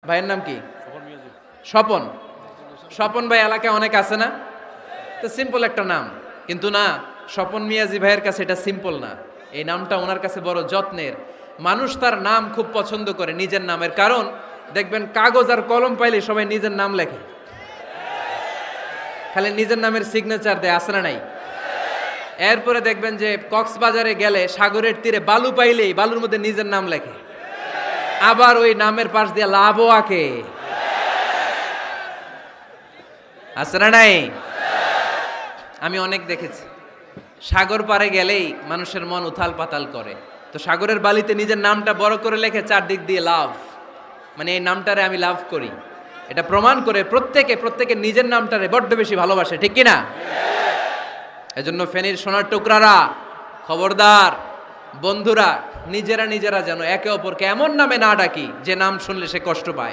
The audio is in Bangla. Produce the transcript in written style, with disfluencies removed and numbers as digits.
ভাইয়ের নাম কি? স্বপন। স্বপন ভাই এলাকায় অনেক আছে না? তো সিম্পল একটা নাম, কিন্তু না, স্বপন মিয়াজি ভাইয়ের কাছে এটা সিম্পল না। এই নামটা ওনার কাছে বড় যত্নের। মানুষ তার নাম খুব পছন্দ করে, নিজের নামের। কারণ দেখবেন কাগজ আর কলম পাইলে সবাই নিজের নাম লেখে, খালি নিজের নামের সিগনেচার দেয়, আছে না নাই? এরপরে দেখবেন যে কক্সবাজারে গেলে সাগরের তীরে বালু পাইলেই বালুর মধ্যে নিজের নাম লেখে, আবার ওই নামের পাশ দিয়ে লাভও আঁকে, আছে না নাই? আমি অনেক দেখেছি, সাগর পারে গেলেই মানুষের মন উথাল পাতাল করে। তো সাগরের বালিতে নিজের নামটা বড় করে লেখে চারদিক দিয়ে লাভ, মানে এই নামটারে আমি লাভ করি। এটা প্রমাণ করে প্রত্যেকে নিজের নামটারে বড্ড বেশি ভালোবাসে, ঠিক কিনা? এজন্য ফেনীর সোনার টুকরারা, খবরদার বন্ধুরা, নিজেরা যেন একে অপরকে এমন নামে না ডাকি যে নাম শুনলে সে কষ্ট পায়।